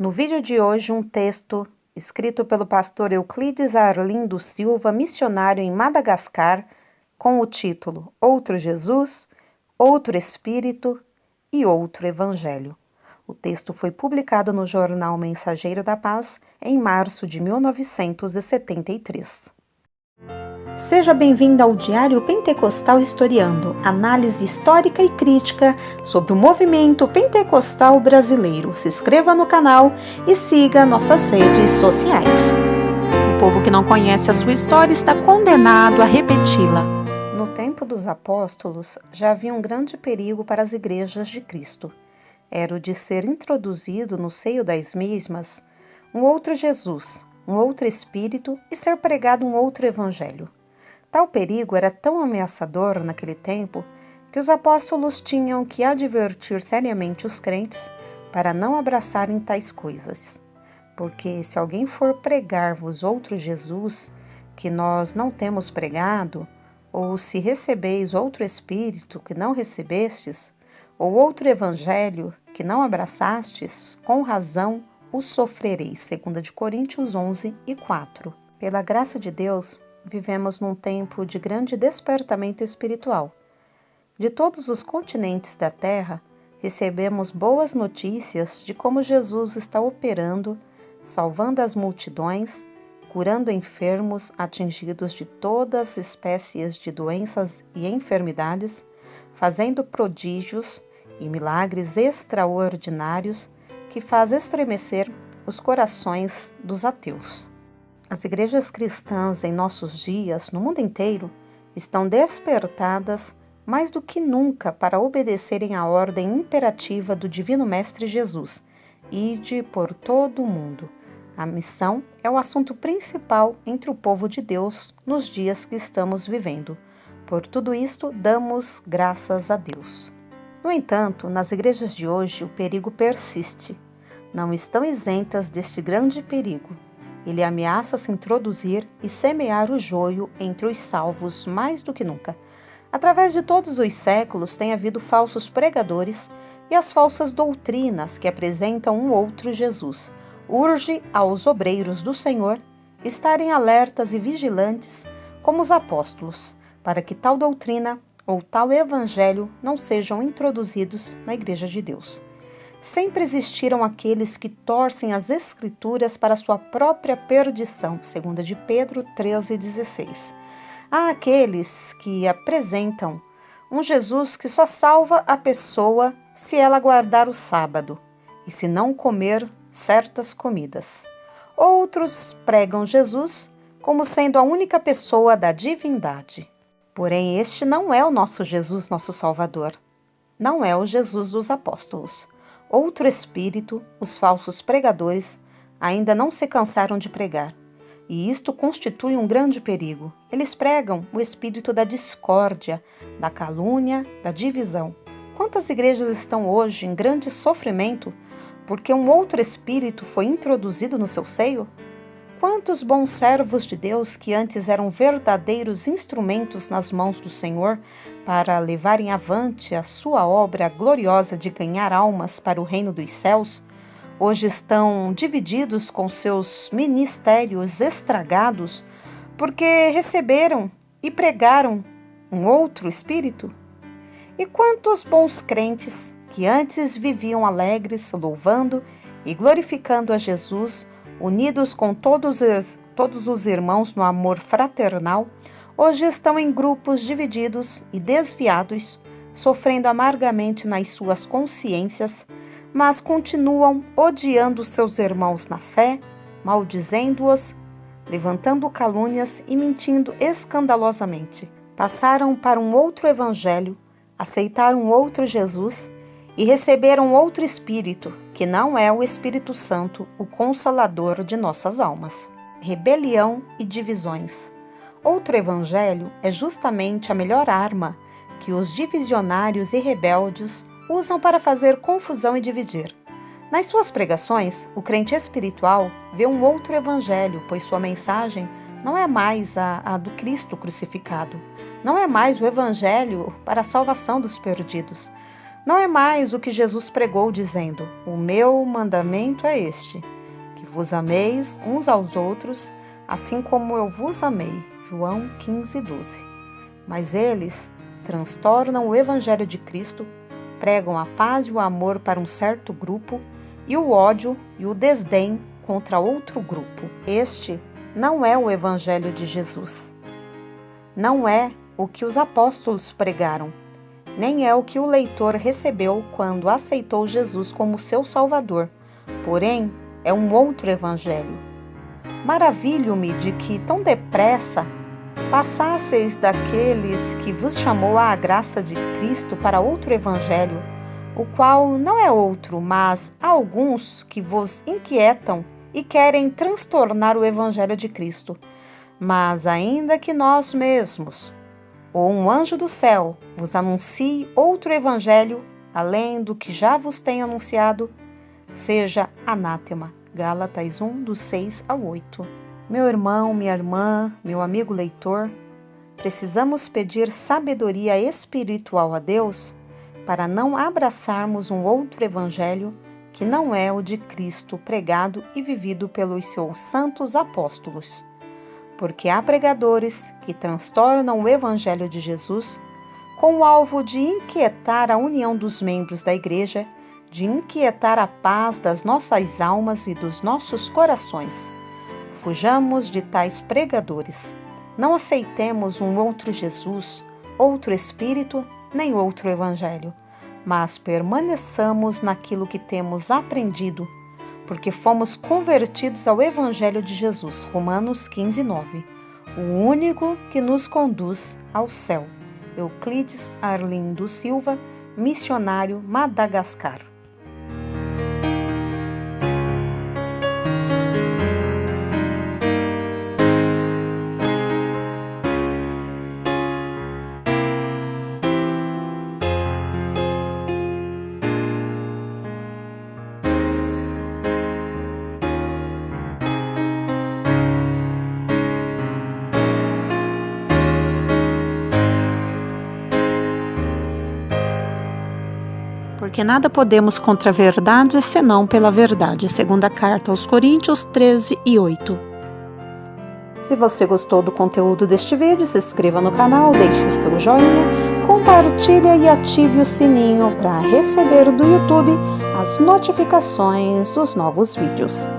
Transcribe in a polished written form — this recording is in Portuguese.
No vídeo de hoje, um texto escrito pelo pastor Euclides Arlindo Silva, missionário em Madagascar, com o título Outro Jesus, Outro Espírito e Outro Evangelho. O texto foi publicado no jornal Mensageiro da Paz em março de 1973. Seja bem-vindo ao Diário Pentecostal Historiando, análise histórica e crítica sobre o movimento pentecostal brasileiro. Se inscreva no canal e siga nossas redes sociais. O povo que não conhece a sua história está condenado a repeti-la. No tempo dos apóstolos, já havia um grande perigo para as igrejas de Cristo. Era o de ser introduzido no seio das mesmas um outro Jesus, um outro Espírito e ser pregado um outro Evangelho. Tal perigo era tão ameaçador naquele tempo que os apóstolos tinham que advertir seriamente os crentes para não abraçarem tais coisas. Porque se alguém for pregar-vos outro Jesus, que nós não temos pregado, ou se recebeis outro Espírito que não recebestes, ou outro Evangelho que não abraçastes, com razão o sofrereis. 2 Coríntios 11:4. Pela graça de Deus, vivemos num tempo de grande despertamento espiritual. De todos os continentes da Terra, recebemos boas notícias de como Jesus está operando, salvando as multidões, curando enfermos atingidos de todas as espécies de doenças e enfermidades, fazendo prodígios e milagres extraordinários que faz estremecer os corações dos ateus. As igrejas cristãs em nossos dias, no mundo inteiro, estão despertadas mais do que nunca para obedecerem à ordem imperativa do Divino Mestre Jesus, ide por todo o mundo. A missão é o assunto principal entre o povo de Deus nos dias que estamos vivendo. Por tudo isto, damos graças a Deus. No entanto, nas igrejas de hoje, o perigo persiste. Não estão isentas deste grande perigo. Ele ameaça se introduzir e semear o joio entre os salvos mais do que nunca. Através de todos os séculos tem havido falsos pregadores e as falsas doutrinas que apresentam um outro Jesus. Urge aos obreiros do Senhor estarem alertas e vigilantes como os apóstolos, para que tal doutrina ou tal evangelho não sejam introduzidos na Igreja de Deus. Sempre existiram aqueles que torcem as Escrituras para sua própria perdição, 2 de Pedro 13,16. Há aqueles que apresentam um Jesus que só salva a pessoa se ela guardar o sábado e se não comer certas comidas. Outros pregam Jesus como sendo a única pessoa da divindade. Porém, este não é o nosso Jesus, nosso Salvador. Não é o Jesus dos apóstolos. Outro espírito, os falsos pregadores, ainda não se cansaram de pregar. E isto constitui um grande perigo. Eles pregam o espírito da discórdia, da calúnia, da divisão. Quantas igrejas estão hoje em grande sofrimento porque um outro espírito foi introduzido no seu seio? Quantos bons servos de Deus que antes eram verdadeiros instrumentos nas mãos do Senhor para levarem avante a sua obra gloriosa de ganhar almas para o reino dos céus, hoje estão divididos com seus ministérios estragados porque receberam e pregaram um outro espírito? E quantos bons crentes que antes viviam alegres, louvando e glorificando a Jesus, unidos com todos os irmãos no amor fraternal, hoje estão em grupos divididos e desviados, sofrendo amargamente nas suas consciências, mas continuam odiando seus irmãos na fé, maldizendo-os, levantando calúnias e mentindo escandalosamente. Passaram para um outro evangelho, aceitaram outro Jesus e receberam outro Espírito, que não é o Espírito Santo, o Consolador de nossas almas. Rebelião e divisões. Outro evangelho é justamente a melhor arma que os divisionários e rebeldes usam para fazer confusão e dividir. Nas suas pregações, o crente espiritual vê um outro evangelho, pois sua mensagem não é mais a do Cristo crucificado. Não é mais o evangelho para a salvação dos perdidos, Não é mais o que Jesus pregou dizendo: o meu mandamento é este, que vos ameis uns aos outros, assim como eu vos amei. João 15:12. Mas eles transtornam o Evangelho de Cristo, pregam a paz e o amor para um certo grupo e o ódio e o desdém contra outro grupo. Este não é o Evangelho de Jesus. Não é o que os apóstolos pregaram, nem é o que o leitor recebeu quando aceitou Jesus como seu Salvador. Porém, é um outro Evangelho. Maravilho-me de que tão depressa passasseis daqueles que vos chamou à graça de Cristo para outro Evangelho, o qual não é outro, mas há alguns que vos inquietam e querem transtornar o Evangelho de Cristo. Mas ainda que nós mesmos, ou um anjo do céu, vos anuncie outro Evangelho, além do que já vos tenho anunciado, seja anátema. Gálatas 1, do 6 ao 8. Meu irmão, minha irmã, meu amigo leitor, precisamos pedir sabedoria espiritual a Deus para não abraçarmos um outro evangelho que não é o de Cristo pregado e vivido pelos seus santos apóstolos. Porque há pregadores que transtornam o evangelho de Jesus com o alvo de inquietar a união dos membros da igreja, de inquietar a paz das nossas almas e dos nossos corações. Fujamos de tais pregadores. Não aceitemos um outro Jesus, outro Espírito, nem outro Evangelho, mas permaneçamos naquilo que temos aprendido, porque fomos convertidos ao Evangelho de Jesus, Romanos 15:9, o único que nos conduz ao céu. Euclides Arlindo Silva, missionário, Madagascar. Porque nada podemos contra a verdade, senão pela verdade. Segunda carta aos Coríntios 13:8. Se você gostou do conteúdo deste vídeo, se inscreva no canal, deixe o seu joinha, compartilhe e ative o sininho para receber do YouTube as notificações dos novos vídeos.